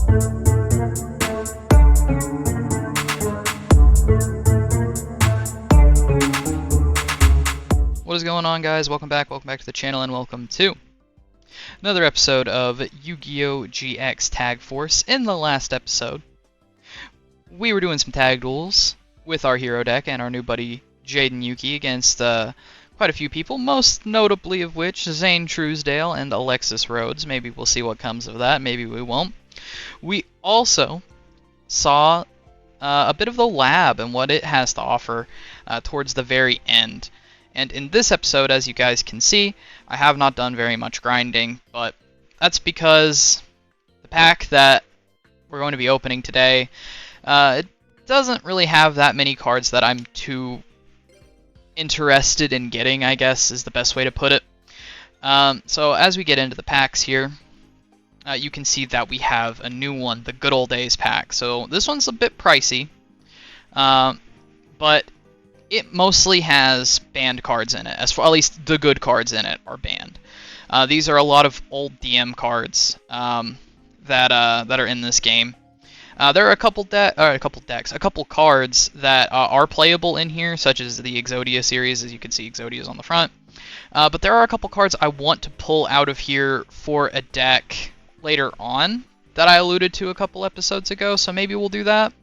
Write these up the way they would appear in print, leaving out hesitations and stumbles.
What is going on, guys? Welcome back to the channel, and welcome to another episode of Yu-Gi-Oh! GX Tag Force. In the last episode, we were doing some tag duels with our hero deck and our new buddy Jaden Yuki against quite a few people, most notably of which Zane Truesdale and Alexis Rhodes. Maybe we'll see what comes of that, maybe we won't. We also saw a bit of the lab and what it has to offer towards the very end. And in this episode, as you guys can see, I have not done very much grinding, but that's because the pack that we're going to be opening today, it doesn't really have that many cards that I'm too interested in getting, I guess is the best way to put it. So as we get into the packs here, you can see that we have a new one, the Good Old Days pack. So this one's a bit pricey, but it mostly has banned cards in it. As far, at least the good cards in it are banned. These are a lot of old DM cards that are in this game. There are a couple cards that are playable in here, such as the Exodia series. As you can see, Exodia is on the front. But there are a couple cards I want to pull out of here for a deck later on that I alluded to a couple episodes ago. So maybe we'll do that.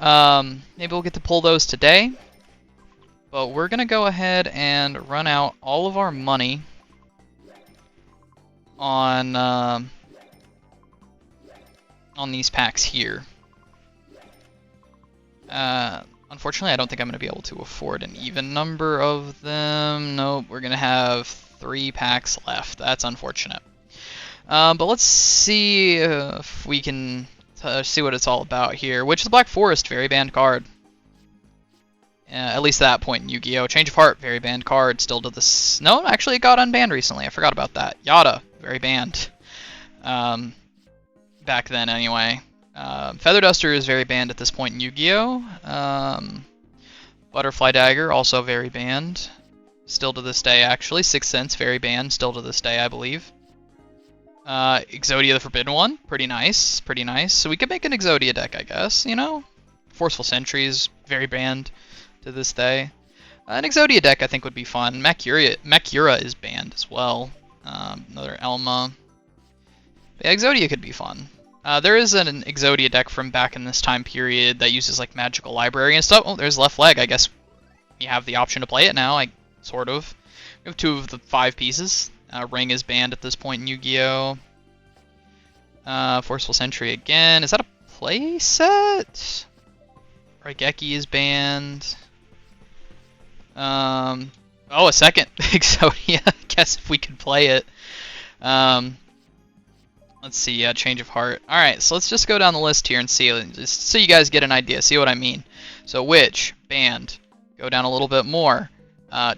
Maybe we'll get to pull those today. But we're going to go ahead and run out all of our money on these packs here. Unfortunately, I don't think I'm going to be able to afford an even number of them. Nope, we're going to have 3 packs left. That's unfortunate. But let's see if we can see what it's all about here. Which is the Black Forest, very banned card. At least at that point in Yu-Gi-Oh! Change of Heart, very banned card, still to this. No, actually it got unbanned recently, I forgot about that. Yada, very banned. Back then anyway. Feather Duster is very banned at this point in Yu-Gi-Oh! Butterfly Dagger, also very banned. Still to this day, actually. 6 Cents, very banned, still to this day, I believe. Exodia the Forbidden One, pretty nice, pretty nice. So we could make an Exodia deck, I guess, you know? Forceful Sentries, very banned to this day. An Exodia deck I think would be fun. Makura is banned as well. Another Elma. But yeah, Exodia could be fun. There is an Exodia deck from back in this time period that uses like Magical Library and stuff. Oh, there's Left Leg. I guess you have the option to play it now. Sort of. We have 2 of the 5 pieces. Ring is banned at this point in Yu-Gi-Oh! Forceful Sentry again. Is that a play set? Raigeki is banned. Oh, a second Exodia. I guess if we could play it. Let's see, Change of Heart. Alright, so let's just go down the list here and see, just so you guys get an idea, see what I mean. So Witch, banned. Go down a little bit more.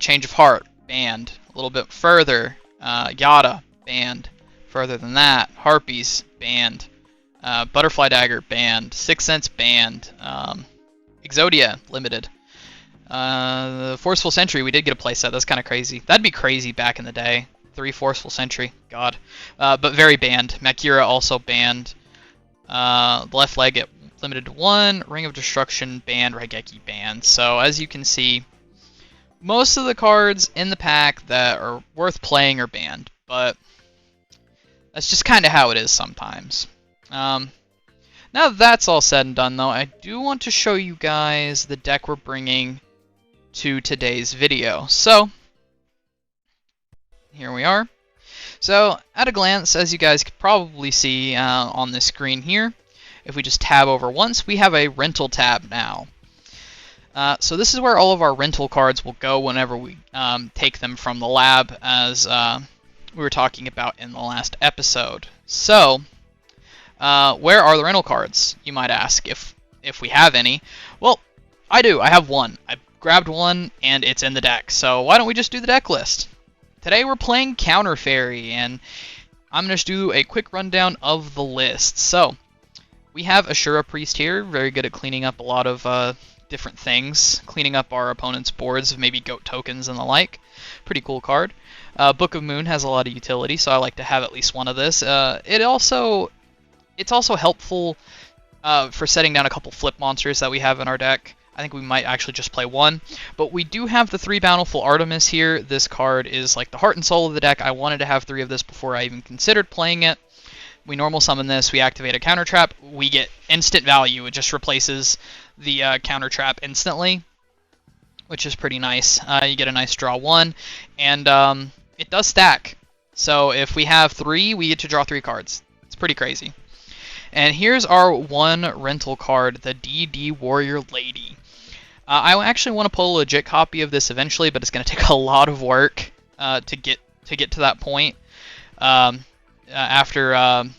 Change of Heart, banned. A little bit further. Yada, banned. Further than that, Harpies, banned. Butterfly Dagger, banned. 6 Cents, banned. Exodia, limited. The Forceful Sentry, we did get a playset. That's kind of crazy. That'd be crazy back in the day. 3 Forceful Sentry, God. But very banned. Makura also banned. Left Leg limited to 1. Ring of Destruction banned. Raigeki banned. So as you can see, most of the cards in the pack that are worth playing are banned. But that's just kind of how it is sometimes. Now that that's all said and done, though, I do want to show you guys the deck we're bringing to today's video. So here we are. So at a glance, as you guys could probably see on the screen here, if we just tab over once, we have a rental tab now. So this is where all of our rental cards will go whenever we take them from the lab, as we were talking about in the last episode. So where are the rental cards, you might ask, if we have any? Well, I do. I have one. I grabbed one, and it's in the deck. So why don't we just do the deck list? Today we're playing Counter Fairy, and I'm going to do a quick rundown of the list. So we have Ashura Priest here, very good at cleaning up a lot of different things, cleaning up our opponent's boards, maybe goat tokens and the like. Pretty cool card. Book of Moon has a lot of utility, so I like to have at least one of this. It also It's also helpful for setting down a couple flip monsters that we have in our deck. I think we might actually just play one. But we do have the 3 Bountiful Artemis here. This card is like the heart and soul of the deck. I wanted to have 3 of this before I even considered playing it. We normal summon this, we activate a counter trap, we get instant value. It just replaces the counter trap instantly, which is pretty nice. You get a nice draw 1, and it does stack. So if we have 3, we get to draw 3 cards. It's pretty crazy. And here's our 1 rental card, the DD Warrior Lady. I actually want to pull a legit copy of this eventually, but it's going to take a lot of work to get to that point. After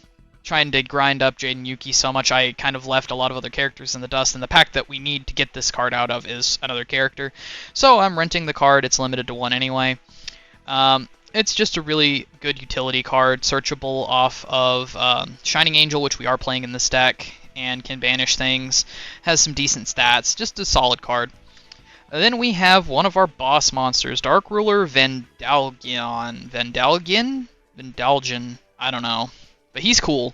trying to grind up Jade and Yuki so much, I kind of left a lot of other characters in the dust, and the pack that we need to get this card out of is another character. So I'm renting the card. It's limited to 1 anyway. It's just a really good utility card, searchable off of Shining Angel, which we are playing in this deck, and can banish things. Has some decent stats, just a solid card. Then we have one of our boss monsters, Dark Ruler Vendalgion. Vendalgion? I don't know. But he's cool.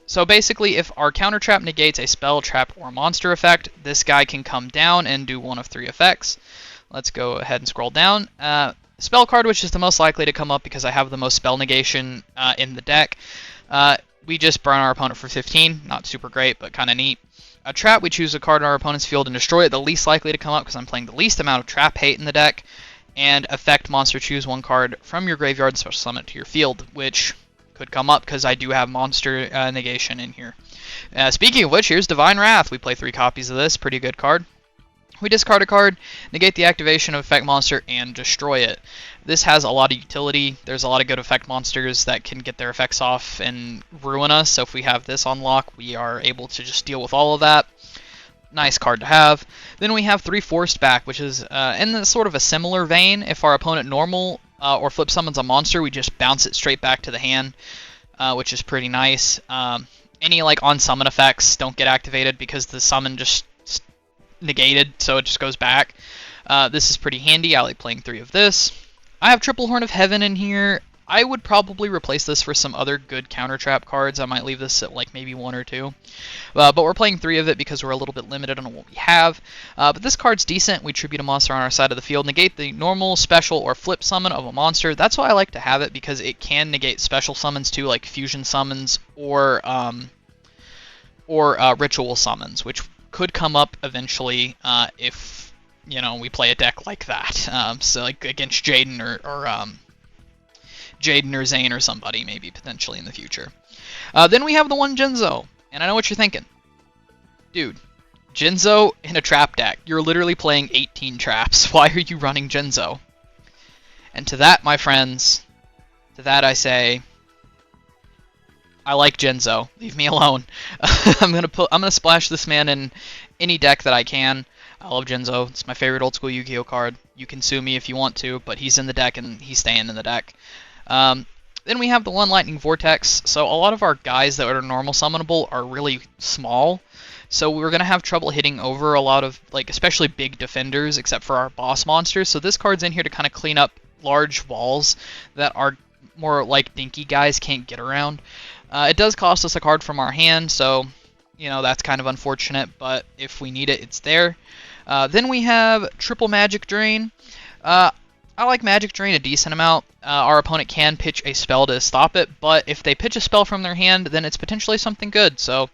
So basically, if our counter trap negates a spell, trap, or monster effect, this guy can come down and do one of 3 effects. Let's go ahead and scroll down. Spell card, which is the most likely to come up because I have the most spell negation in the deck. We just burn our opponent for 15. Not super great, but kind of neat. A trap, we choose a card in our opponent's field and destroy it. The least likely to come up because I'm playing the least amount of trap hate in the deck. And effect monster, choose 1 card from your graveyard and special summon it to your field, which could come up because I do have monster negation in here. Speaking of which, here's Divine Wrath. We play 3 copies of this. Pretty good card. We discard a card, negate the activation of effect monster, and destroy it. This has a lot of utility. There's a lot of good effect monsters that can get their effects off and ruin us. So if we have this on lock, we are able to just deal with all of that. Nice card to have. Then we have 3 Forced Back, which is in sort of a similar vein. If our opponent normal or flip summons a monster, we just bounce it straight back to the hand, which is pretty nice. Any like on summon effects don't get activated because the summon just negated, so it just goes back. This is pretty handy. I like playing 3 of this. I have Triple Horn of Heaven in here. I would probably replace this for some other good counter trap cards. I might leave this at like maybe 1 or 2. But we're playing 3 of it because we're a little bit limited on what we have. But this card's decent. We tribute a monster on our side of the field. Negate the normal, special, or flip summon of a monster. That's why I like to have it, because it can negate special summons too, like fusion summons or ritual summons, which could come up eventually if we play a deck like that. So like against Jaden or Zane or somebody, maybe potentially in the future. Then we have the 1 Jinzo, and I know what you're thinking, dude. Jinzo in a trap deck. You're literally playing 18 traps. Why are you running Jinzo? And to that, my friends, to that I say, I like Jinzo. Leave me alone. I'm gonna splash this man in any deck that I can. I love Jinzo. It's my favorite old school Yu-Gi-Oh card. You can sue me if you want to, but he's in the deck and he's staying in the deck. Then we have the 1 Lightning Vortex. So a lot of our guys that are normal summonable are really small. So we're gonna have trouble hitting over a lot of, like, especially big defenders, except for our boss monsters. So this card's in here to kind of clean up large walls that are more like dinky guys can't get around. It does cost us a card from our hand, so that's kind of unfortunate, but if we need it, it's there. Then we have Triple Magic Drain. I like Magic Drain a decent amount. Our opponent can pitch a spell to stop it, but if they pitch a spell from their hand, then it's potentially something good. So,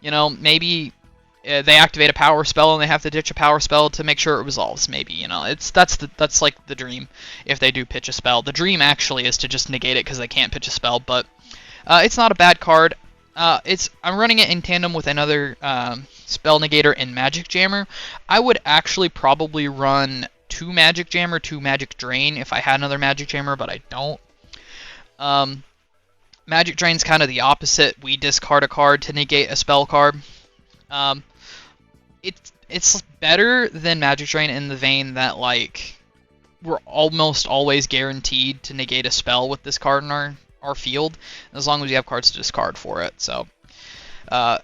maybe they activate a power spell and they have to ditch a power spell to make sure it resolves. Maybe that's like the dream. If they do pitch a spell, the dream actually is to just negate it because they can't pitch a spell, but it's not a bad card. I'm running it in tandem with another spell negator and Magic Jammer. I would actually probably run 2 Magic Jammer, 2 Magic Drain if I had another Magic Jammer, but I don't. Magic Drain's kind of the opposite. We discard a card to negate a spell card. It's better than Magic Drain in the vein that, like, we're almost always guaranteed to negate a spell with this card in our field, as long as you have cards to discard for it. So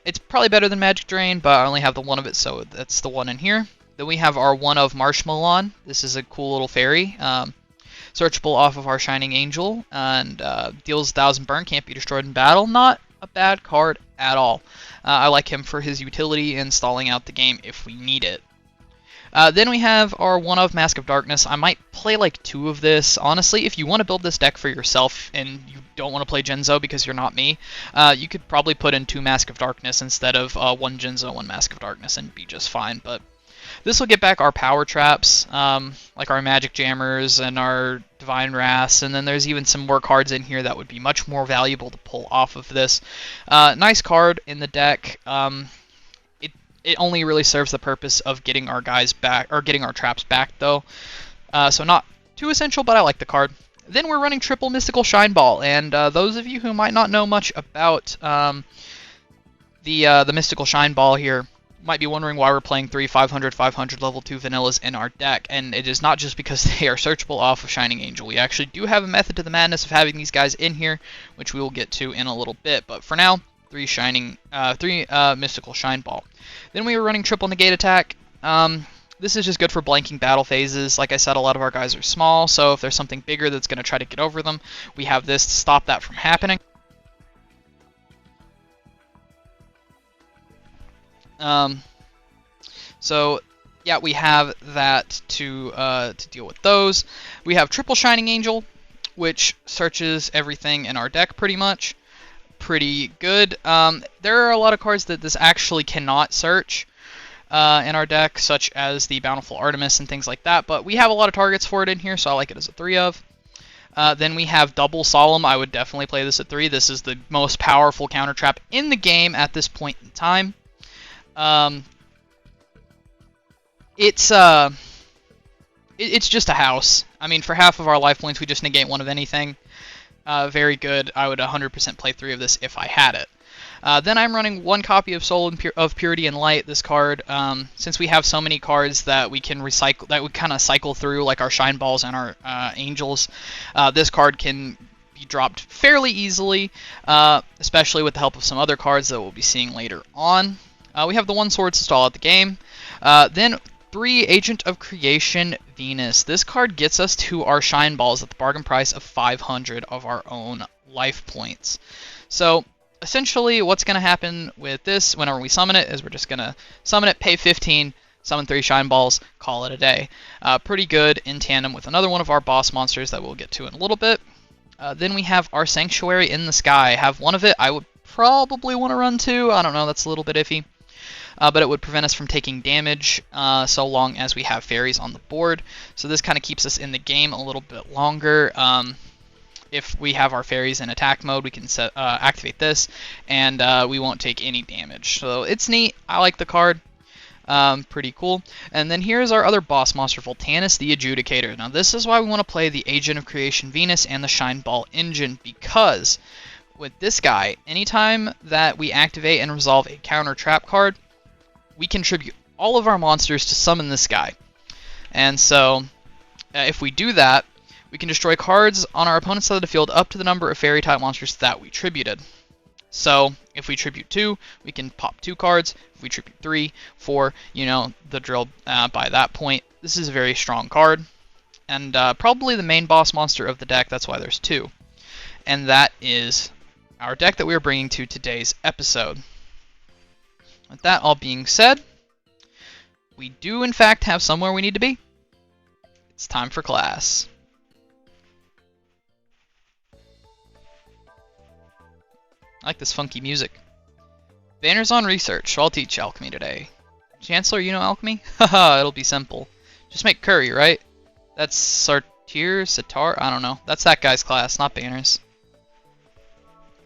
it's probably better than Magic Drain, but I only have the 1 of it, so that's the 1 in here. Then we have our 1 of Marshmallow. This is a cool little fairy. Searchable off of our Shining Angel, and deals 1,000 burn, can't be destroyed in battle. Not a bad card at all. I like him for his utility in stalling out the game if we need it. Then we have our one of Mask of Darkness. I might play like 2 of this. Honestly, if you want to build this deck for yourself and you don't want to play Genzo because you're not me, you could probably put in 2 Mask of Darkness instead of 1 Genzo, 1 Mask of Darkness and be just fine. But this will get back our power traps, like our Magic Jammers and our Divine Wraths, and then there's even some more cards in here that would be much more valuable to pull off of this. Nice card in the deck. It only really serves the purpose of getting our guys back, or getting our traps back, though. So not too essential, but I like the card. Then we're running triple Mystical Shine Ball, and those of you who might not know much about the Mystical Shine Ball here might be wondering why we're playing 3 500 level 2 vanillas in our deck, and it is not just because they are searchable off of Shining Angel. We actually do have a method to the madness of having these guys in here, which we will get to in a little bit, but for now, 3 Mystical Shine Ball. Then we were running triple negate attack. This is just good for blanking battle phases. Like I said, a lot of our guys are small, so if there's something bigger that's going to try to get over them, we have this to stop that from happening. So yeah, we have that to deal with those. We have triple Shining Angel, which searches everything in our deck pretty much. Pretty good. There are a lot of cards that this actually cannot search in our deck, such as the Bountiful Artemis and things like that, but we have a lot of targets for it in here, so I like it as a 3 of. Then we have Double Solemn. I would definitely play this at 3. This is the most powerful counter trap in the game at this point in time. It's just a house. I mean, for half of our life points, we just negate 1 of anything. Very good. I would 100% play 3 of this if I had it. Then I'm running 1 copy of Soul of Purity and Light. This card, since we have so many cards that we can recycle, that we kind of cycle through, like our Shine Balls and our Angels, this card can be dropped fairly easily, especially with the help of some other cards that we'll be seeing later on. We have the 1 Swords to stall out the game. Then 3 Agent of Creation Venus. This card gets us to our Shine Balls at the bargain price of 500 of our own life points. So essentially what's going to happen with this whenever we summon it is we're just going to summon it, pay 15, summon 3 Shine Balls, call it a day. Pretty good in tandem with another one of our boss monsters that we'll get to in a little bit. Then we have our Sanctuary in the Sky. I have 1 of it. I would probably want to run 2. I don't know, that's a little bit iffy. But it would prevent us from taking damage so long as we have fairies on the board. So this kind of keeps us in the game a little bit longer. If we have our fairies in attack mode, we can activate this, and we won't take any damage. So it's neat. I like the card. Pretty cool. And then here's our other boss monster, Voltanus the Adjudicator. Now this is why we want to play the Agent of Creation Venus and the Shine Ball Engine, because with this guy, anytime that we activate and resolve a counter trap card, we contribute all of our monsters to summon this guy. And so, if we do that, we can destroy cards on our opponent's side of the field up to the number of fairy-type monsters that we tributed. So, if we tribute 2, we can pop 2 cards. If we tribute 3, 4, you know, the drill by that point. This is a very strong card. And probably the main boss monster of the deck, that's why there's 2. And that is our deck that we are bringing to today's episode. With that all being said, we do in fact have somewhere we need to be. It's time for class. I like this funky music. Banner's on research, so I'll teach alchemy today. Chancellor, you know alchemy? Haha, it'll be simple. Just make curry, right? That's Satar? I don't know. That's that guy's class, not Banner's.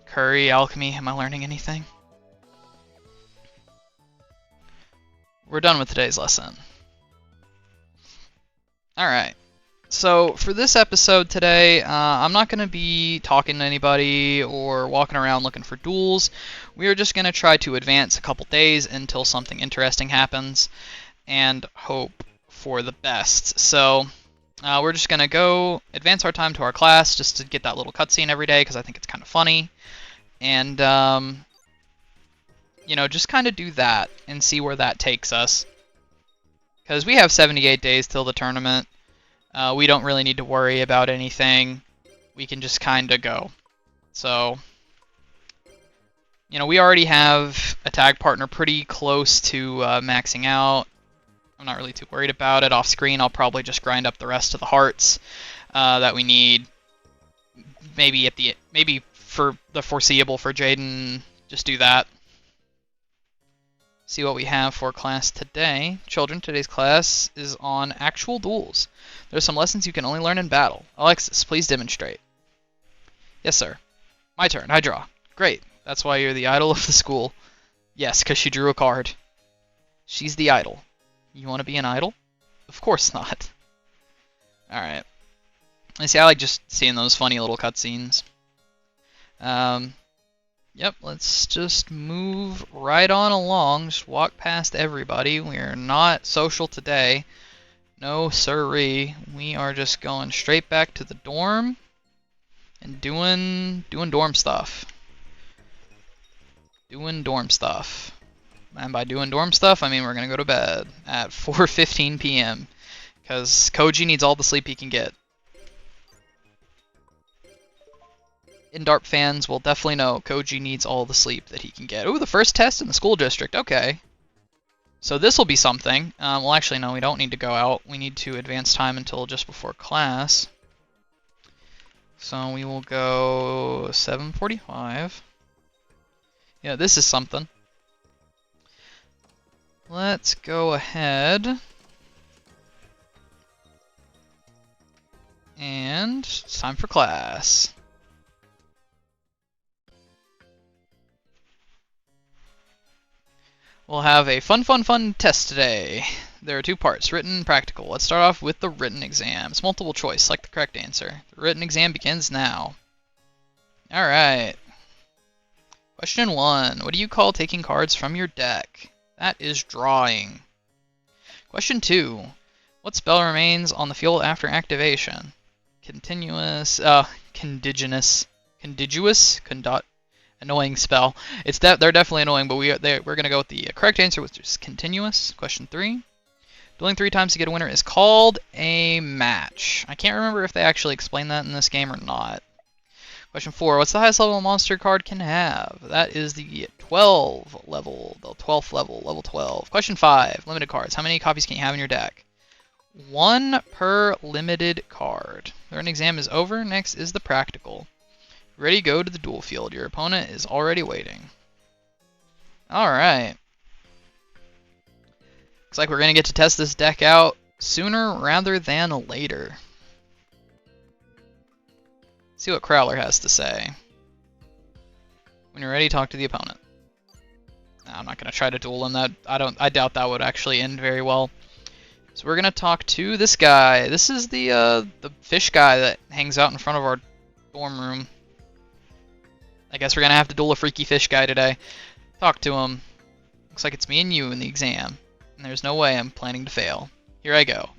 Curry, alchemy, am I learning anything? We're done with today's lesson. Alright, so for this episode today, I'm not going to be talking to anybody or walking around looking for duels. We are just going to try to advance a couple days until something interesting happens and hope for the best. So we're just going to go advance our time to our class just to get that little cutscene every day because I think it's kind of funny. And you know, just kind of do that and see where that takes us. Because we have 78 days till the tournament. We don't really need to worry about anything. We can just kind of go. So, You know, we already have a tag partner pretty close to maxing out. I'm not really too worried about it. Off screen, I'll probably just grind up the rest of the hearts that we need. Maybe for the foreseeable for Jaden, just do that. See what we have for class today. Children, today's class is on actual duels. There's some lessons you can only learn in battle. Alexis, please demonstrate. Yes, sir. My turn. I draw. Great. That's why you're the idol of the school. Yes, because she drew a card. She's the idol. You want to be an idol? Of course not. Alright. I see, I like just seeing those funny little cutscenes. Yep, let's just move right on along. Just walk past everybody. We're not social today. No siree. We are just going straight back to the dorm and doing dorm stuff. Doing dorm stuff. And by doing dorm stuff, I mean we're going to go to bed at 4:15 p.m. because Koji needs all the sleep he can get. Indarp fans will definitely know Koji needs all the sleep that he can get. Ooh, the first test in the school district. Okay. So this will be something. Well, actually, no, we don't need to go out. We need to advance time until just before class. So we will go 7:45. Yeah, this is something. Let's go ahead. And it's time for class. We'll have a fun test today. There are two parts, written and practical. Let's start off with the written exam. It's multiple choice. Select the correct answer. The written exam begins now. Alright. Question 1. What do you call taking cards from your deck? That is drawing. Question 2. What spell remains on the field after activation? Contiguous, annoying spell. They're definitely annoying, but we're gonna go with the correct answer, which is continuous. Question 3. Dueling 3 times to get a winner is called a match. I can't remember if they actually explained that in this game or not. Question 4. What's the highest level a monster card can have? That is the 12th level, level 12. Question 5. Limited cards. How many copies can you have in your deck? 1 per limited card. The written exam is over. Next is the practical. Ready, go to the duel field. Your opponent is already waiting. Alright. Looks like we're going to get to test this deck out sooner rather than later. See what Crowler has to say. When you're ready, talk to the opponent. No, I'm not going to try to duel him. I doubt that would actually end very well. So we're going to talk to this guy. This is the fish guy that hangs out in front of our dorm room. I guess we're going to have to duel a freaky fish guy today. Talk to him. Looks like it's me and you in the exam. And there's no way I'm planning to fail. Here I go.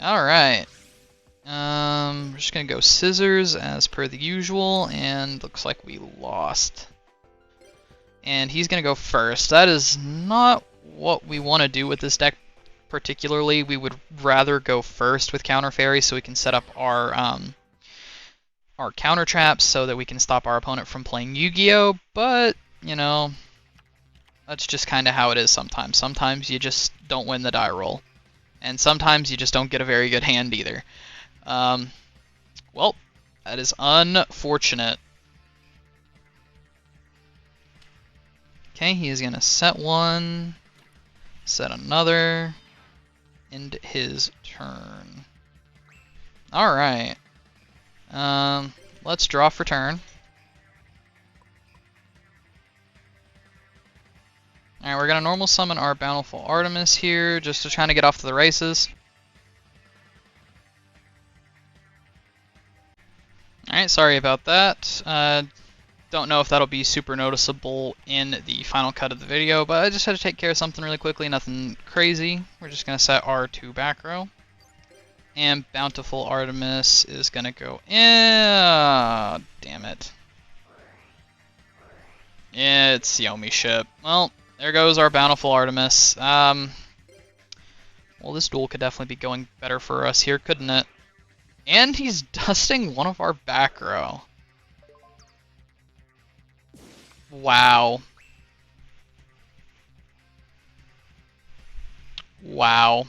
Alright. We're just going to go scissors as per the usual. And looks like we lost. And he's going to go first. That is not what we want to do with this deck particularly. We would rather go first with Counter Fairy so we can set up our counter traps so that we can stop our opponent from playing Yu-Gi-Oh! But, you know, that's just kind of how it is sometimes. Sometimes you just don't win the die roll. And sometimes you just don't get a very good hand either. Well, that is unfortunate. Okay, he is going to set one, set another, end his turn. Alright. Let's draw for turn. Alright, we're gonna normal summon our Bountiful Artemis here, just to try to get off to the races. Alright, sorry about that. Don't know if that'll be super noticeable in the final cut of the video, but I just had to take care of something really quickly, nothing crazy. We're just gonna set our 2 back row. And Bountiful Artemis is gonna go in. Damn it. Yeah, it's Yomi ship. Well, there goes our Bountiful Artemis. Well, this duel could definitely be going better for us here, couldn't it? And he's dusting one of our back row. Wow. Wow.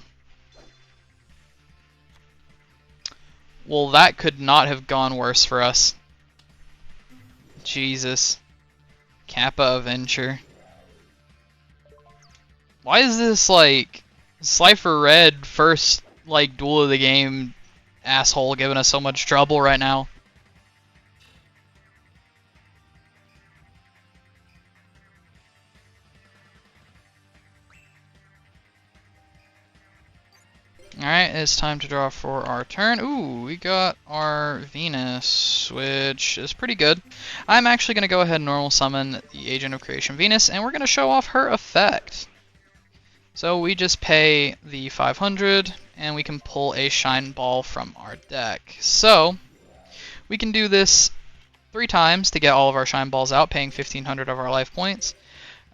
Well, that could not have gone worse for us. Jesus. Kappa Avenger. Why is this, like, Slifer Red first, like, duel of the game asshole giving us so much trouble right now? Alright, it's time to draw for our turn. Ooh, we got our Venus, which is pretty good. I'm actually going to go ahead and normal summon the Agent of Creation Venus, and we're going to show off her effect. So we just pay the 500, and we can pull a Shine Ball from our deck. So, we can do this 3 times to get all of our Shine Balls out, paying 1,500 of our life points.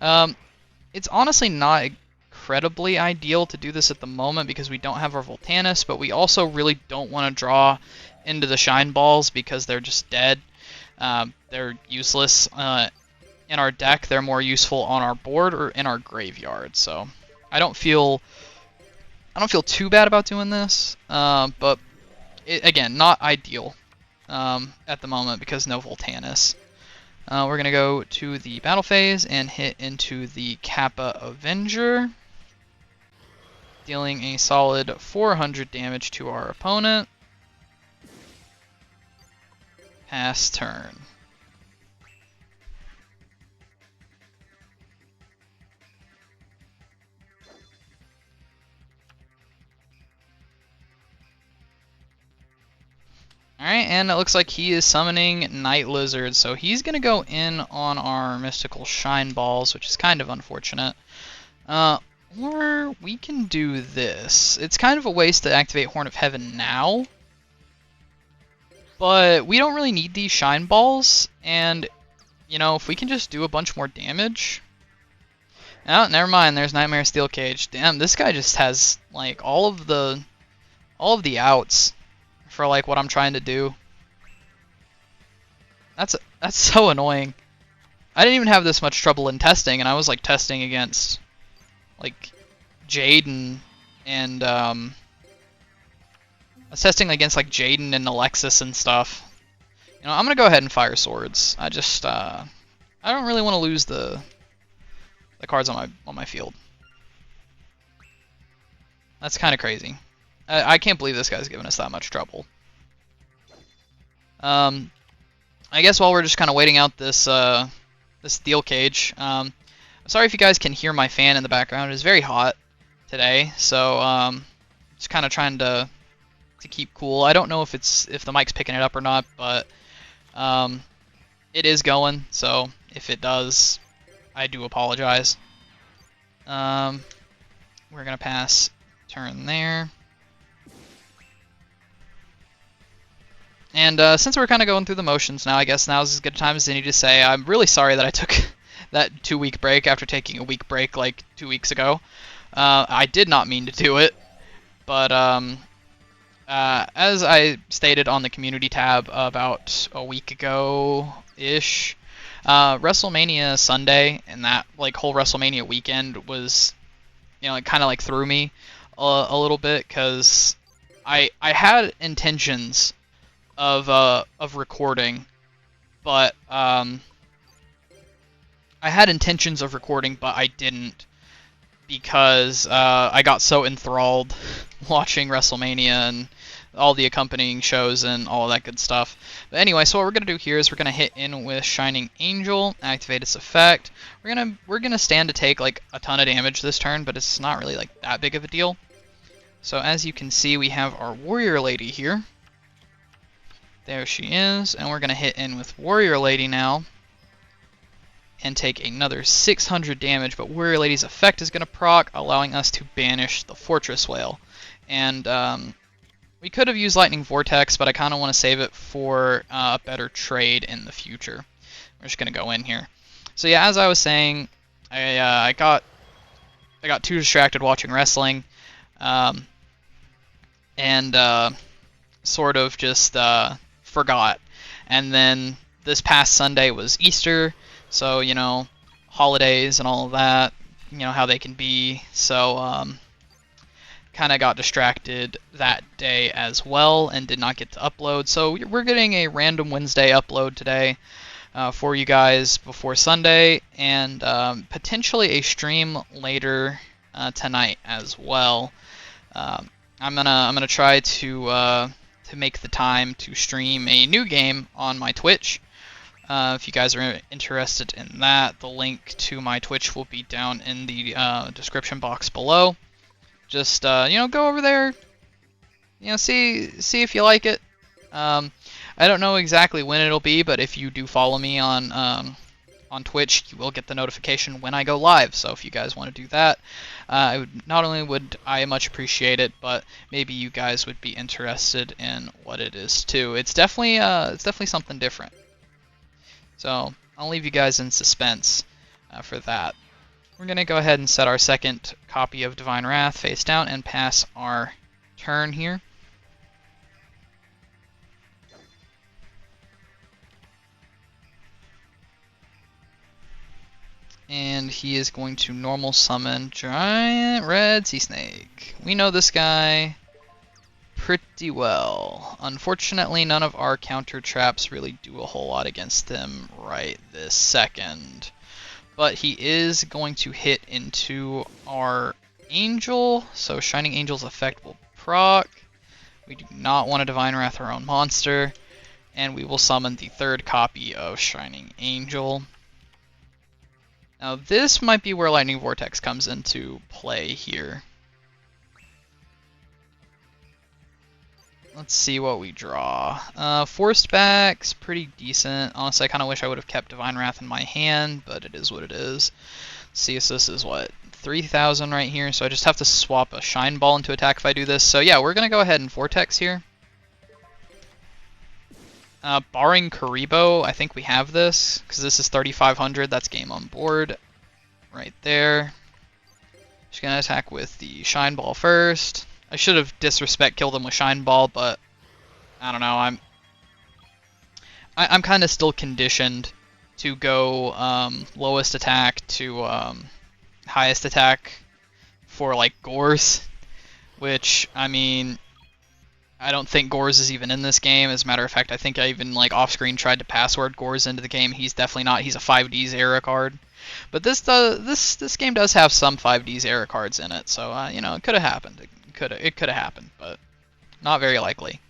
It's honestly not incredibly ideal to do this at the moment because we don't have our Voltanis, but we also really don't want to draw into the Shine Balls because they're just dead. They're useless in our deck. They're more useful on our board or in our graveyard. So I don't feel too bad about doing this, but again, not ideal at the moment because no Voltanis. We're going to go to the battle phase and hit into the Kappa Avenger, dealing a solid 400 damage to our opponent. Pass turn. Alright, and it looks like he is summoning Night Lizard, so he's going to go in on our Mystical Shine Balls, which is kind of unfortunate. Or we can do this. It's kind of a waste to activate Horn of Heaven now, but we don't really need these Shine Balls, and, you know, if we can just do a bunch more damage... Oh, never mind, there's Nightmare Steel Cage. Damn, this guy just has, like, all of the outs for, like, what I'm trying to do. That's so annoying. I didn't even have this much trouble in testing, and I was, like, testing against, like, Jaden and, I was testing against, like, Jaden and Alexis and stuff. You know, I'm gonna go ahead and fire swords. I just, I don't really want to lose the cards on my field. That's kind of crazy. I can't believe this guy's giving us that much trouble. I guess while we're just kind of waiting out this this steel cage, I'm sorry if you guys can hear my fan in the background. It's very hot today, so just kind of trying to keep cool. I don't know if the mic's picking it up or not, but it is going. So if it does, I do apologize. We're gonna pass turn there. And since we're kind of going through the motions now, I guess now's as good a time as any to say I'm really sorry that I took that 2-week break after taking a week break like 2 weeks ago. I did not mean to do it, but as I stated on the community tab about a week ago-ish, WrestleMania Sunday and that like whole WrestleMania weekend was, you know, it kind of like threw me a little bit because I had intentions of recording, but I didn't because I got so enthralled watching WrestleMania and all the accompanying shows and all of that good stuff. But anyway, so what we're gonna do here is we're gonna hit in with Shining Angel, activate its effect. We're gonna stand to take like a ton of damage this turn, but it's not really like that big of a deal. So as you can see, we have our Warrior Lady here. There she is, and we're gonna hit in with Warrior Lady now and take another 600 damage, but Warrior Lady's effect is gonna proc, allowing us to banish the Fortress Whale. And we could have used Lightning Vortex, but I kind of want to save it for a better trade in the future. We're just going to go in here. So yeah, as I was saying, I got too distracted watching wrestling, and sort of just forgot. And then this past Sunday was Easter, So, you know, holidays and all of that, you know, how they can be. So, kind of got distracted that day as well and did not get to upload. So we're getting a random Wednesday upload today for you guys before Sunday, and potentially a stream later tonight as well. I'm gonna try to make the time to stream a new game on my Twitch. If you guys are interested in that, the link to my Twitch will be down in the description box below. Just you know, go over there, you know, see if you like it. I don't know exactly when it'll be, but if you do follow me on Twitch, you will get the notification when I go live. So if you guys want to do that, not only would I much appreciate it, but maybe you guys would be interested in what it is too. It's definitely something different. So I'll leave you guys in suspense for that. We're going to go ahead and set our second copy of Divine Wrath face down and pass our turn here. And he is going to normal summon Giant Red Sea Snake. We know this guy pretty well. Unfortunately, none of our counter traps really do a whole lot against him right this second. But he is going to hit into our Angel, so Shining Angel's effect will proc. We do not want to Divine Wrath our own monster, and we will summon the third copy of Shining Angel. Now this might be where Lightning Vortex comes into play here. Let's see what we draw. Forced Back's pretty decent. Honestly, I kind of wish I would have kept Divine Wrath in my hand, but it is what it is. See, so this is what, 3,000 right here, so I just have to swap a Shine Ball into attack if I do this. So yeah, we're going to go ahead and Vortex here. Barring Karibo, I think we have this, because this is 3,500, that's game on board. Right there. Just going to attack with the Shine Ball first. I should have disrespect killed him with Shine Ball, but I don't know. I'm kind of still conditioned to go lowest attack to highest attack for like Gores, which I mean, I don't think Gores is even in this game. As a matter of fact, I think I even like off screen tried to password Gores into the game. He's definitely not. He's a 5D's era card. But this game does have some 5D's era cards in it, so you know, it could have happened. It could have happened, but not very likely.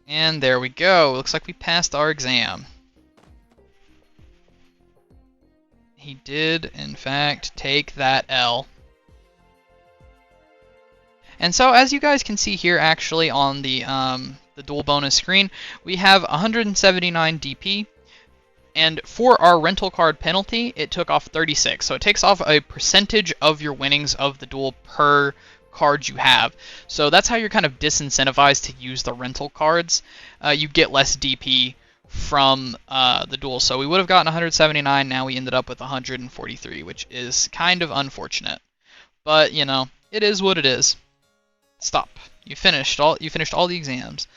And there we go. Looks like we passed our exam. He did, in fact, take that L. And so, as you guys can see here, actually on the dual bonus screen, we have 179 DP. And for our rental card penalty, it took off 36. So it takes off a percentage of your winnings of the duel per card you have. So that's how you're kind of disincentivized to use the rental cards. You get less DP from the duel. So we would have gotten 179, now we ended up with 143, which is kind of unfortunate. But, you know, it is what it is. Stop. You finished all the exams.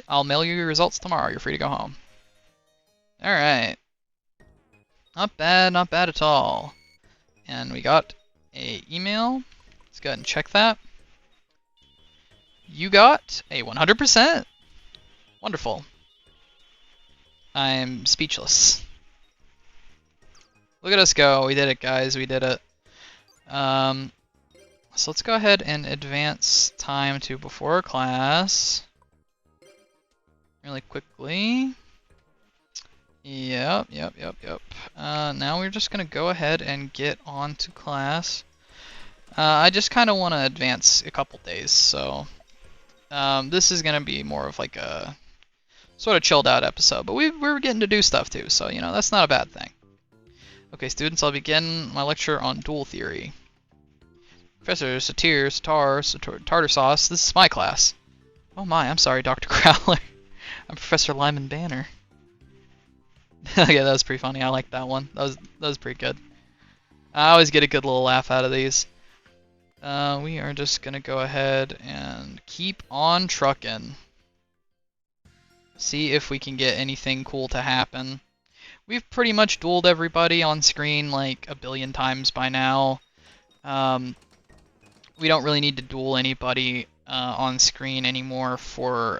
I'll mail you your results tomorrow. You're free to go home. Alright. Not bad at all. And we got a email. Let's go ahead and check that. You got a 100%. Wonderful. I'm speechless. Look at us go. We did it, guys. We did it. So let's go ahead and advance time to before class. Really quickly. Yep. Now we're just going to go ahead and get on to class. I just kind of want to advance a couple days, so this is going to be more of like a sort of chilled out episode, but we're getting to do stuff too, so you know, that's not a bad thing. Okay, students, I'll begin my lecture on dual theory. Professor Satir, Tartar Sauce, this is my class. Oh my, I'm sorry, Dr. Crowler. I'm Professor Lyman Banner. Yeah, that was pretty funny. I like that one. That was pretty good. I always get a good little laugh out of these. We are just gonna go ahead and keep on trucking. See if we can get anything cool to happen. we've pretty much dueled everybody on screen like a billion times by now. We don't really need to duel anybody on screen anymore for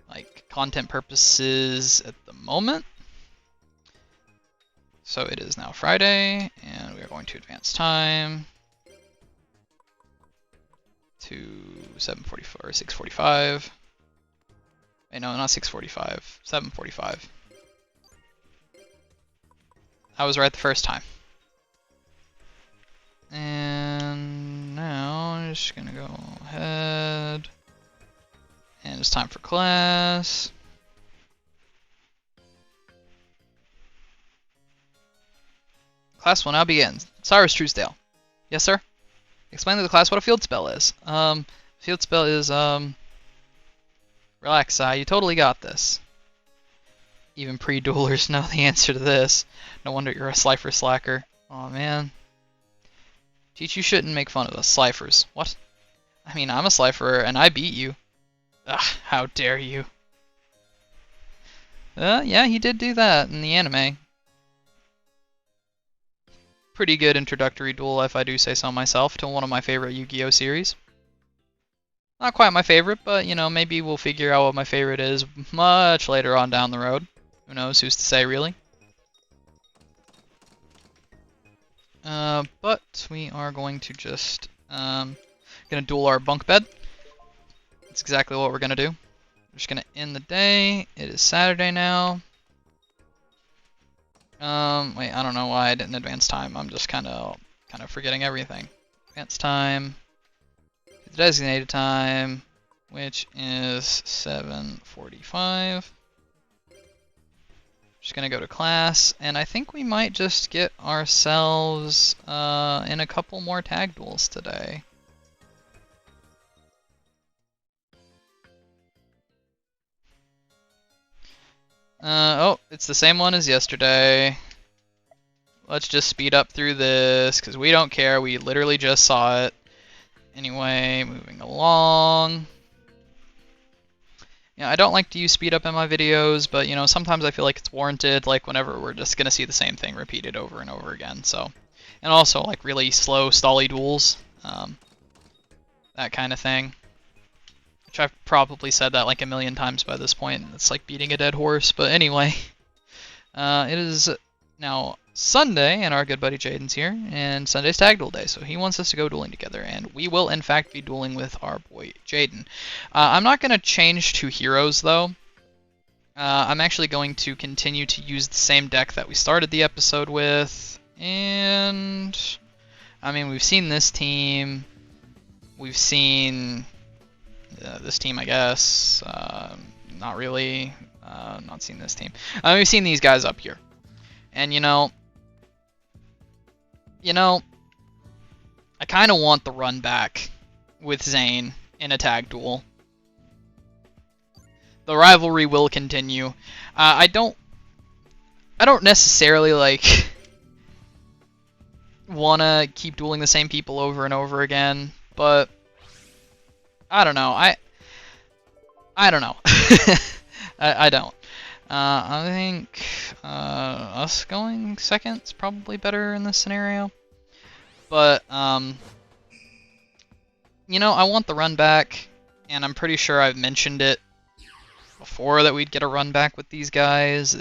like content purposes at the moment. So it is now Friday, and we are going to advance time to 7:45 or 6:45. Wait, no, not 6:45, 7:45. I was right the first time. And now I'm just gonna go ahead, and it's time for class. Class will now begin. Cyrus Truesdale. Yes, sir? Explain to the class what a field spell is. Field spell is, relax, you totally got this. Even pre-duelers know the answer to this. No wonder you're a Slifer slacker. Aw, man. Teach, you shouldn't make fun of us, Slifers. What? I mean, I'm a Slifer, and I beat you. Ugh, how dare you. Yeah, he did do that in the anime. Pretty good introductory duel, if I do say so myself, to one of my favorite Yu-Gi-Oh series. Not quite my favorite, but, you know, maybe we'll figure out what my favorite is much later on down the road. Who knows, who's to say, really? But we are going to just, gonna duel our bunk bed. That's exactly what we're gonna do. We're just gonna end the day. It is Saturday now. Wait, I don't know why I didn't advance time. I'm just kind of forgetting everything. Advance time. The designated time, which is 7:45. Just gonna go to class, and I think we might just get ourselves in a couple more tag duels today. Oh, it's the same one as yesterday. Let's just speed up through this, because we don't care. We literally just saw it. Anyway, moving along. Yeah, I don't like to use speed up in my videos, but, you know, sometimes I feel like it's warranted, like whenever we're just going to see the same thing repeated over and over again, so. And also, like, really slow, stally duels. That kind of thing. Which I've probably said that like a million times by this point. It's like beating a dead horse, but anyway. It is now Sunday, and our good buddy Jaden's here, and Sunday's tag duel day, so he wants us to go dueling together, and we will in fact be dueling with our boy Jaden. I'm not going to change to heroes, though. I'm actually going to continue to use the same deck that we started the episode with, and I mean, we've seen this team, we've seen this team, I guess, not really, not seen this team. We've seen these guys up here. And you know, I kind of want the run back with Zane in a tag duel. The rivalry will continue. I don't necessarily like wanna keep dueling the same people over and over again, but I don't know. I don't know. I don't. I think us going second is probably better in this scenario. But, you know, I want the run back, and I'm pretty sure I've mentioned it before that we'd get a run back with these guys.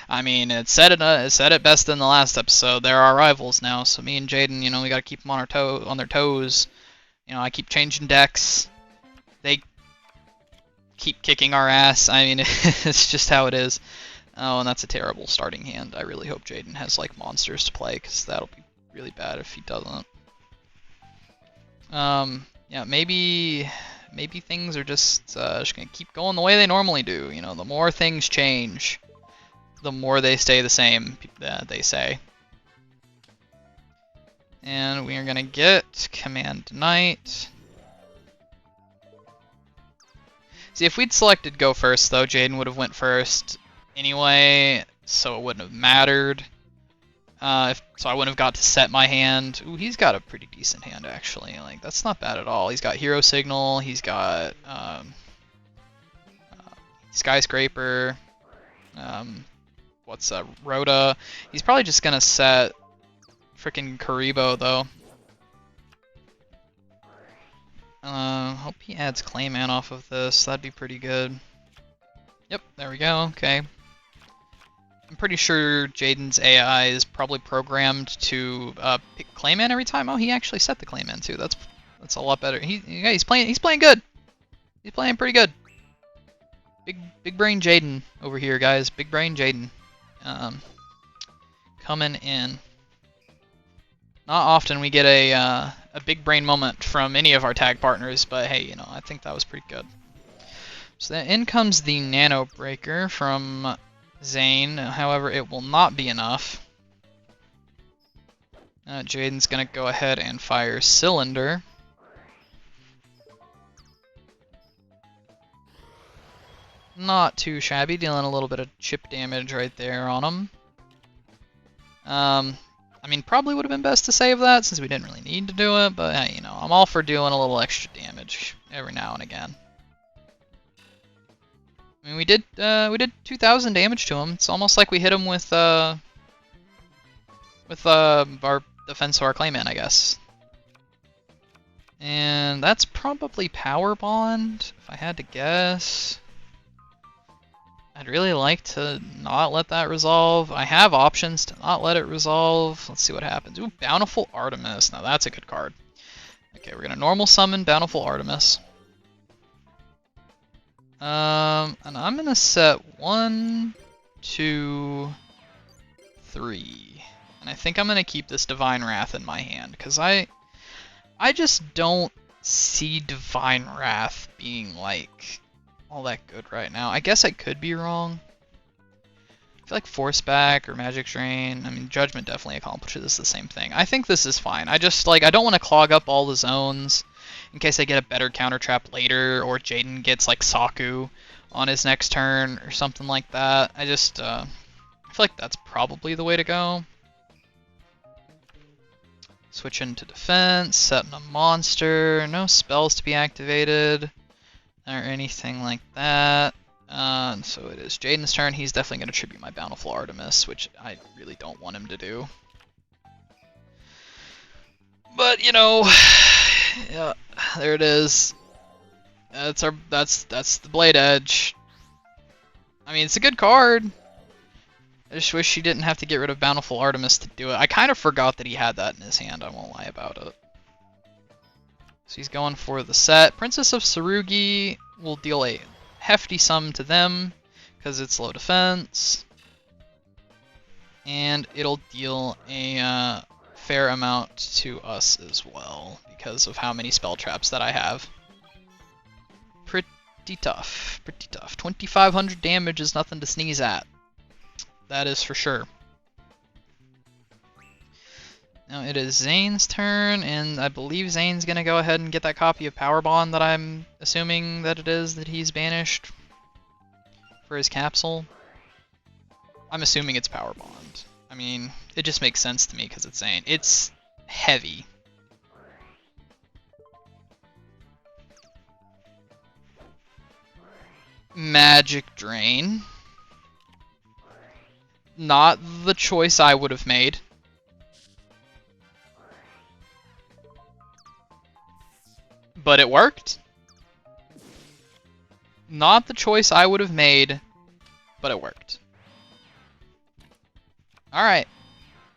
I mean, it said it best in the last episode. They're our rivals now, so me and Jaden, you know, we gotta keep them on their toes. You know, I keep changing decks. They keep kicking our ass. I mean, it's just how it is. Oh, and that's a terrible starting hand. I really hope Jaden has, like, monsters to play, because that'll be really bad if he doesn't. Yeah, maybe things are just gonna keep going the way they normally do. You know, the more things change, the more they stay the same, they say. And we are gonna get Command Knight. See, if we'd selected go first, though, Jaden would have went first anyway, so it wouldn't have mattered. So I wouldn't have got to set my hand. Ooh, he's got a pretty decent hand, actually. Like, that's not bad at all. He's got Hero Signal, he's got Skyscraper. what's Rhoda. He's probably just gonna set freaking Karibo though. Hope he adds Clayman off of this. That'd be pretty good. Yep, there we go. Okay. I'm pretty sure Jaden's AI is probably programmed to pick Clayman every time. Oh, he actually set the Clayman too. That's a lot better. He's playing good. He's playing pretty good. Big brain Jaden over here, guys. Big brain Jaden. Coming in. Not often we get a big brain moment from any of our tag partners, but hey, you know, I think that was pretty good. So then in comes the Nano Breaker from Zane. However, it will not be enough. Jaden's gonna go ahead and fire Cylinder. Not too shabby, dealing a little bit of chip damage right there on him. I mean, probably would have been best to save that since we didn't really need to do it, but hey, you know, I'm all for doing a little extra damage every now and again. I mean, we did 2,000 damage to him. It's almost like we hit him with our defense to our Clayman, I guess. And that's probably Power Bond, if I had to guess. I'd really like to not let that resolve. I have options to not let it resolve. Let's see what happens. Ooh, Bountiful Artemis. Now that's a good card. Okay, we're gonna normal summon Bountiful Artemis. And I'm gonna set 1, 2, 3. And I think I'm gonna keep this Divine Wrath in my hand, because I just don't see Divine Wrath being like all that good right now. I guess I could be wrong. I feel like Force Back or Magic Drain. I mean, Judgment definitely accomplishes the same thing. I think this is fine. I just like I don't want to clog up all the zones in case I get a better counter trap later, or Jaden gets like Saku on his next turn or something like that. I just I feel like that's probably the way to go. Switch into defense, setting a monster, no spells to be activated or anything like that. So it is Jaden's turn. He's definitely going to tribute my Bountiful Artemis, which I really don't want him to do. But you know, yeah, there it is. That's the Blade Edge. I mean, it's a good card. I just wish he didn't have to get rid of Bountiful Artemis to do it. I kind of forgot that he had that in his hand, I won't lie about it. So he's going for the set. Princess of Tsurugi will deal a hefty sum to them because it's low defense. And it'll deal a fair amount to us as well because of how many spell traps that I have. Pretty tough, pretty tough. 2,500 damage is nothing to sneeze at. That is for sure. Now it is Zane's turn, and I believe Zane's going to go ahead and get that copy of Power Bond that I'm assuming that it is that he's banished for his capsule. I'm assuming it's Power Bond. I mean, it just makes sense to me because it's Zane. It's heavy. Magic Drain. Not the choice I would have made. But it worked. Not the choice I would have made, but it worked. Alright.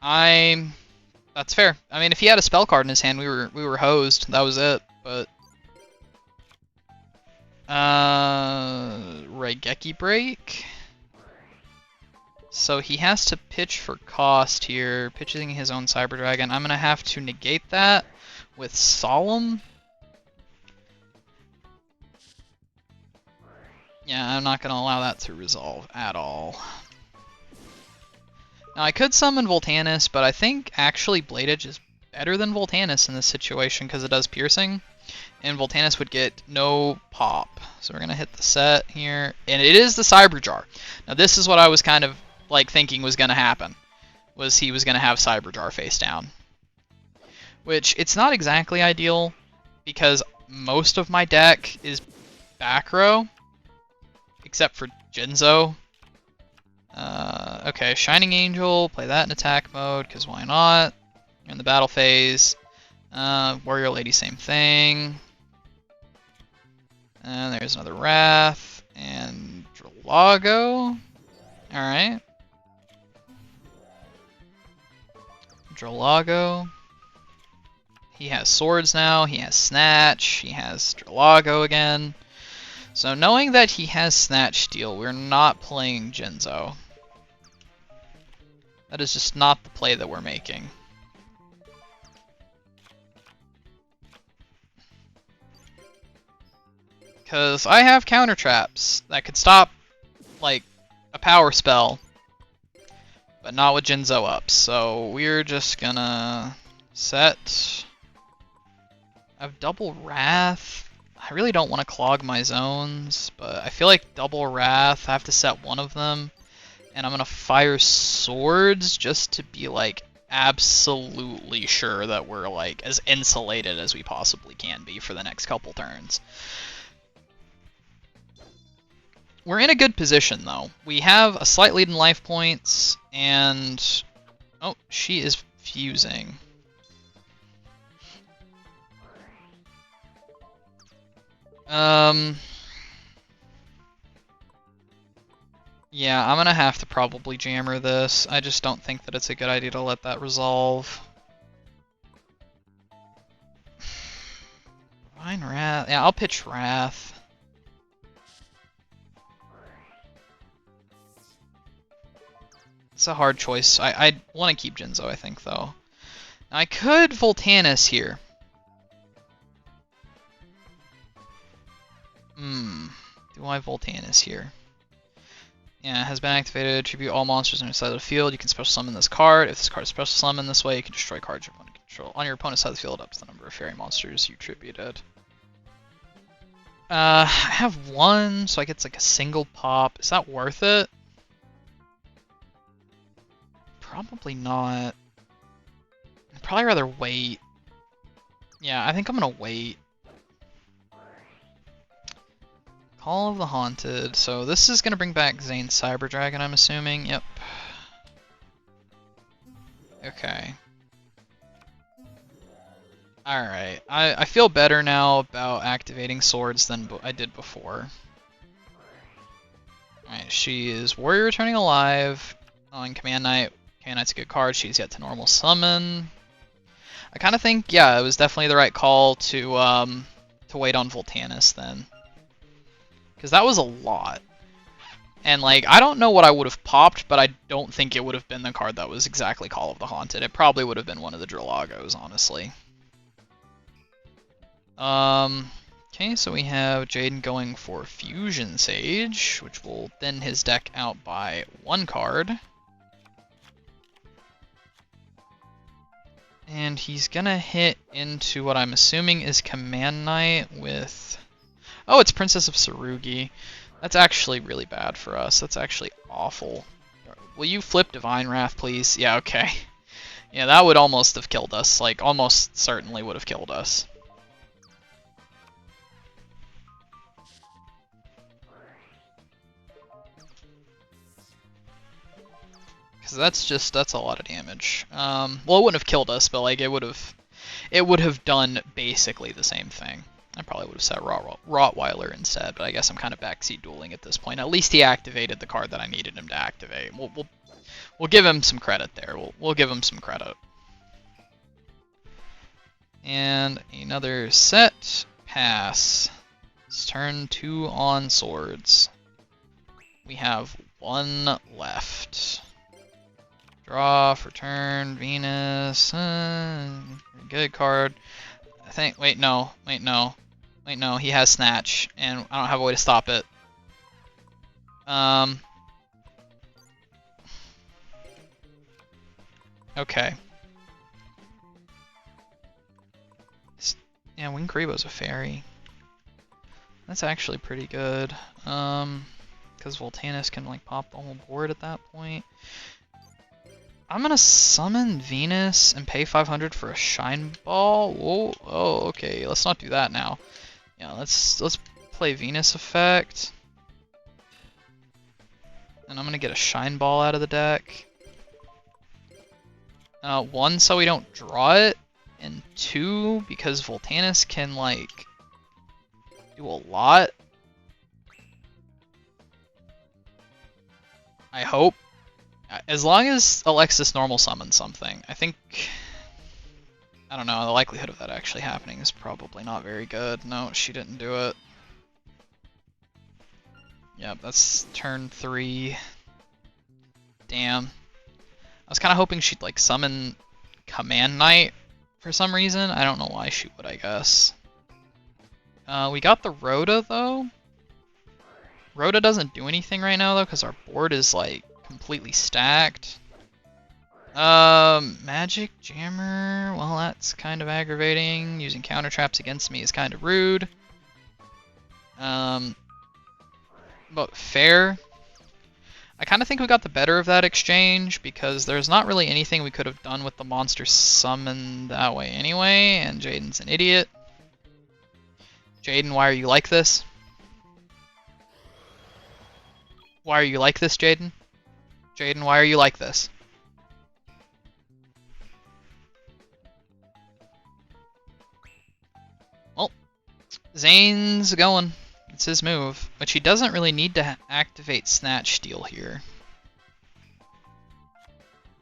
That's fair. I mean, if he had a spell card in his hand, we were hosed. That was it, but Raigeki Break. So he has to pitch for cost here, pitching his own Cyber Dragon. I'm gonna have to negate that with Solemn. Yeah, I'm not going to allow that to resolve at all. Now, I could summon Voltanis, but I think actually Blade Edge is better than Voltanis in this situation because it does piercing, and Voltanis would get no pop. So we're going to hit the set here, and it is the Cyber Jar. Now, this is what I was kind of like thinking was going to happen, was he was going to have Cyber Jar face down. Which, it's not exactly ideal, because most of my deck is back row. Except for Jinzo. Okay, Shining Angel, play that in attack mode, because why not? In the battle phase. Warrior Lady, same thing. And there's another Wrath, and Dralago. Alright. Dralago. He has swords now, he has Snatch, he has Dralago again. So knowing that he has Snatch Steal, we're not playing Jinzo. That is just not the play that we're making. Because I have counter traps that could stop, like, a power spell, but not with Jinzo up. So we're just gonna set. I have double Wrath. I really don't want to clog my zones, but I feel like double Wrath, I have to set one of them. And I'm gonna fire swords just to be, like, absolutely sure that we're, like, as insulated as we possibly can be for the next couple turns. We're in a good position, though. We have a slight lead in life points, and... Oh, she is fusing. Yeah, I'm gonna have to probably jammer this. I just don't think that it's a good idea to let that resolve. Fine, Wrath. Yeah, I'll pitch Wrath. It's a hard choice. I want to keep Jinzo, I think, though. I could Voltanis here. Do I Voltanis here? Yeah, has been activated. Tribute all monsters on your side of the field. You can special summon this card. If this card is special summoned this way, you can destroy cards your opponent control on your opponent's side of the field up to the number of fairy monsters you tributed. I have one, so I get like a single pop. Is that worth it? Probably not. I'd probably rather wait. Yeah, I think I'm gonna wait. Call of the Haunted. So this is gonna bring back Zane's Cyber Dragon, I'm assuming. Yep. Okay. Alright. I feel better now about activating swords than I did before. Alright, she is Warrior Returning Alive on Command Knight. Command Knight's a good card. She's yet to normal summon. I kind of think, yeah, it was definitely the right call to wait on Voltanis then. Because that was a lot. And, like, I don't know what I would have popped, but I don't think it would have been the card that was exactly Call of the Haunted. It probably would have been one of the Dralagos, honestly. Okay, so we have Jaden going for Fusion Sage, which will thin his deck out by one card. And he's gonna hit into what I'm assuming is Command Knight with... Oh, it's Princess of Tsurugi. That's actually really bad for us. That's actually awful. Will you flip Divine Wrath, please? Yeah, okay. Yeah, that would almost have killed us. Like, almost certainly would have killed us. Because that's a lot of damage. Well, it wouldn't have killed us, but, like, it would have done basically the same thing. I probably would have set Rottweiler instead, but I guess I'm kind of backseat dueling at this point. At least he activated the card that I needed him to activate. We'll give him some credit there. We'll give him some credit. And another set pass. It's turn 2 on swords. We have one left. Draw for turn, Venus. Good card. I think. Wait, no. He has Snatch, and I don't have a way to stop it. Okay. Yeah, Wing Karibo's a fairy. That's actually pretty good. Because Voltanis can, like, pop the whole board at that point. I'm gonna summon Venus and pay 500 for a Shine Ball. Whoa, oh, okay. Let's not do that now. Yeah, let's play Venus effect. And I'm gonna get a Shine Ball out of the deck. 1, so we don't draw it, and 2, because Voltanis can, like, do a lot. I hope. As long as Alexis normal summons something, I think... I don't know, the likelihood of that actually happening is probably not very good. No, she didn't do it. Yep, that's turn 3. Damn. I was kind of hoping she'd, like, summon Command Knight for some reason. I don't know why she would, I guess. We got the Rhoda, though. Rhoda doesn't do anything right now, though, because our board is, like, completely stacked. Magic Jammer, well, that's kind of aggravating. Using counter traps against me is kind of rude. But fair. I kind of think we got the better of that exchange, because there's not really anything we could have done with the monster summon that way anyway, and Jaden's an idiot. Jaden, why are you like this? Why are you like this, Jaden? Jaden, why are you like this? Well, Zane's going. It's his move, which he doesn't really need to activate Snatch Steal here.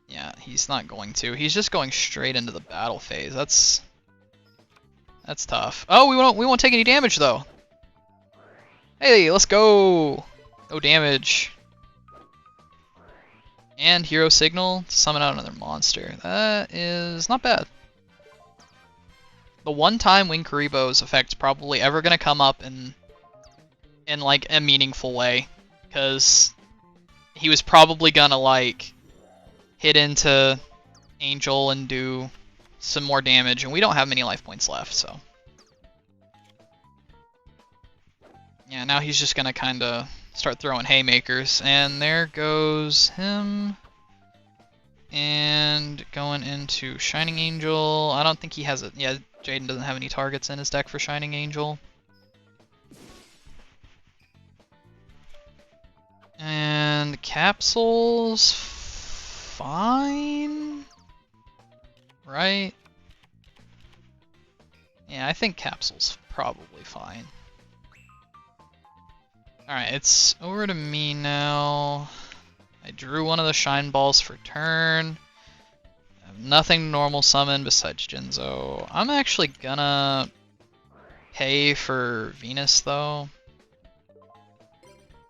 Yeah, he's not going to. He's just going straight into the battle phase. That's tough. Oh, we won't take any damage though. Hey, let's go. No damage. And Hero Signal to summon out another monster. That is not bad. The one time Winkaribo's effect's probably ever gonna come up in like a meaningful way, because he was probably gonna like hit into Angel and do some more damage, and we don't have many life points left, so yeah, now he's just gonna kind of start throwing haymakers, and there goes him. And going into Shining Angel. I don't think he has a... Yeah, Jaden doesn't have any targets in his deck for Shining Angel. And Capsule's fine, right? Yeah, I think Capsule's probably fine. Alright, it's over to me now. I drew one of the Shine Balls for turn. I have nothing to normal summon besides Jinzo. I'm actually gonna pay for Venus, though.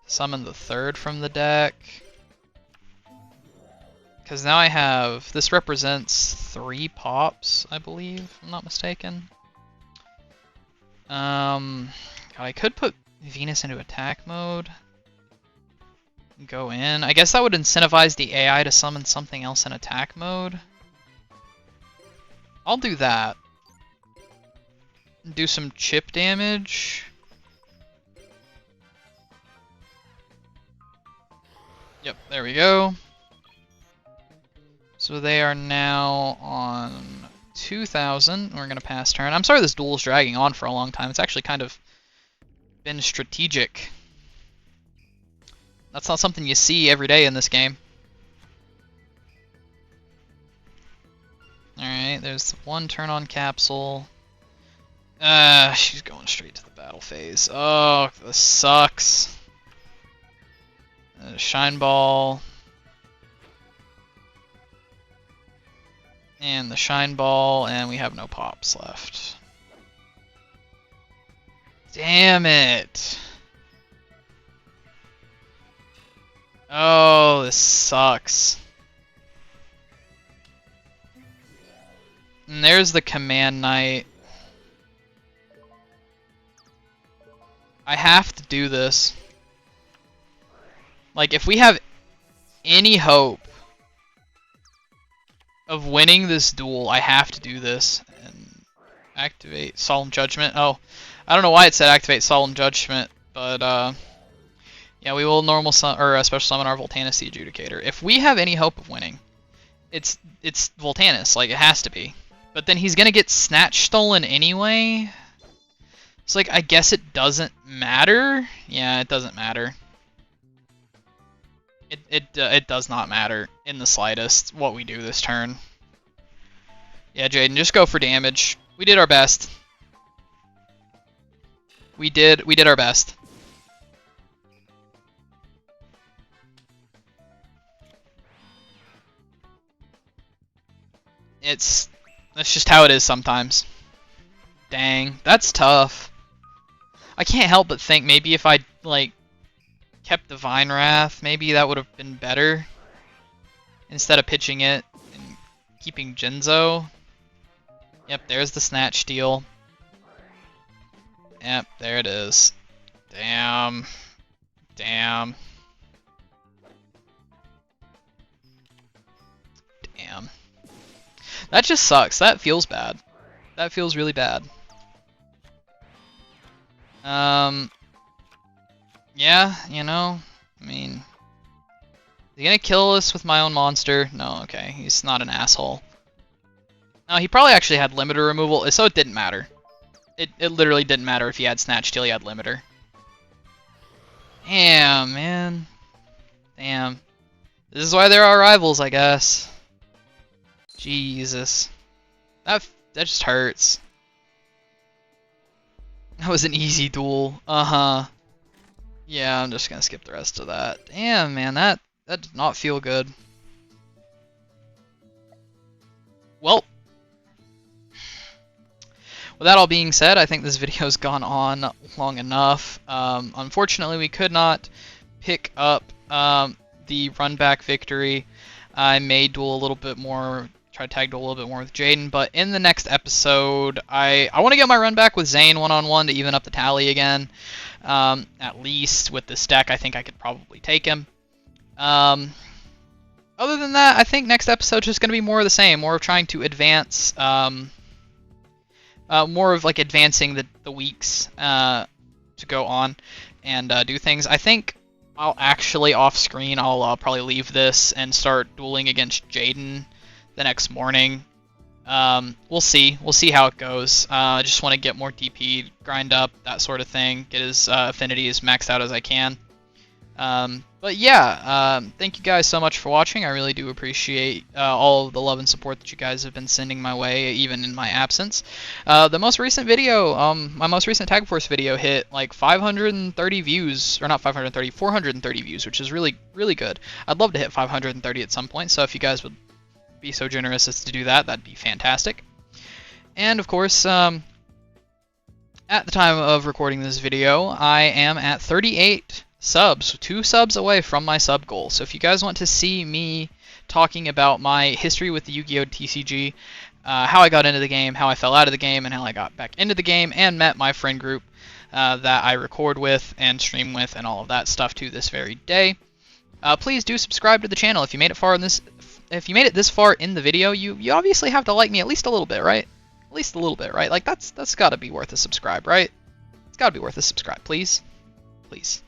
Summon the 3rd from the deck. Because now I have... This represents 3 pops, I believe, if I'm not mistaken. God, I could put Venus into attack mode. Go in. I guess that would incentivize the AI to summon something else in attack mode. I'll do that. Do some chip damage. Yep, there we go. So they are now on 2,000. We're going to pass turn. I'm sorry this duel's dragging on for a long time. It's actually kind of been strategic. That's not something you see every day in this game. Alright, there's one turn on Capsule. She's going straight to the battle phase. Oh, this sucks. Shine Ball. And the Shine Ball, and we have no pops left. Damn it! Oh, this sucks. And there's the Command Knight. I have to do this. Like, if we have any hope of winning this duel, I have to do this. And activate Solemn Judgment. Oh, I don't know why it said activate Solemn Judgment, but yeah, we will normal special summon our Voltanis the Adjudicator. If we have any hope of winning, it's Voltanis, like it has to be. But then he's gonna get Snatch stolen anyway. It's like, I guess it doesn't matter. Yeah, it doesn't matter. It does not matter in the slightest what we do this turn. Yeah, Jaden, just go for damage. We did our best. We did our best. That's just how it is sometimes. Dang, that's tough. I can't help but think maybe if I like kept the Vine Wrath, maybe that would have been better. Instead of pitching it and keeping Jinzo. Yep, there's the Snatch Steal. Yep, there it is. Damn. Damn. Damn. That just sucks. That feels bad. That feels really bad. Yeah, you know, I mean, is he gonna kill us with my own monster? No, okay, he's not an asshole. No, he probably actually had limiter removal, so it didn't matter. It literally didn't matter if he had Snatch Steal, he had limiter. Damn, man. Damn. This is why there are rivals, I guess. Jesus. That just hurts. That was an easy duel. Uh-huh. Yeah, I'm just gonna skip the rest of that. Damn, man, that did not feel good. Well, with that all being said, I think this video's gone on long enough. Unfortunately, we could not pick up the run back victory. I may duel a little bit more, try to tag duel a little bit more with Jaden, but in the next episode, I want to get my run back with Zane one-on-one to even up the tally again. At least with this deck, I think I could probably take him. Other than that, I think next episode is just going to be more of the same, more of trying to advance, more of like advancing the weeks to go on and do things. I think I'll actually off screen, I'll probably leave this and start dueling against Jaden the next morning. We'll see how it goes. I just want to get more DP, grind up, that sort of thing, get his affinity as maxed out as I can. But yeah, thank you guys so much for watching. I really do appreciate all of the love and support that you guys have been sending my way, even in my absence. The most recent video, my most recent Tag Force video hit like 530 views, or not 530, 430 views, which is really, really good. I'd love to hit 530 at some point, so if you guys would be so generous as to do that, that'd be fantastic. And of course, at the time of recording this video, I am at 38 subs, 2 subs away from my sub goal. So if you guys want to see me talking about my history with the Yu-Gi-Oh! TCG, how I got into the game, how I fell out of the game, and how I got back into the game, and met my friend group that I record with and stream with and all of that stuff to this very day, please do subscribe to the channel. If you made it far in this, if you made it this far in the video, you obviously have to like me at least a little bit, right? At least a little bit, right? Like that's got to be worth a subscribe, right? It's got to be worth a subscribe, please, please.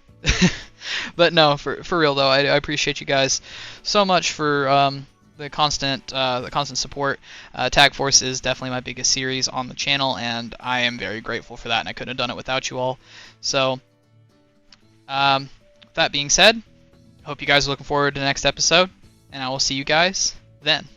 But no, for real though, I appreciate you guys so much for the constant support. Tag Force is definitely my biggest series on the channel, and I am very grateful for that, and I couldn't have done it without you all. So, that being said, I hope you guys are looking forward to the next episode, and I will see you guys then.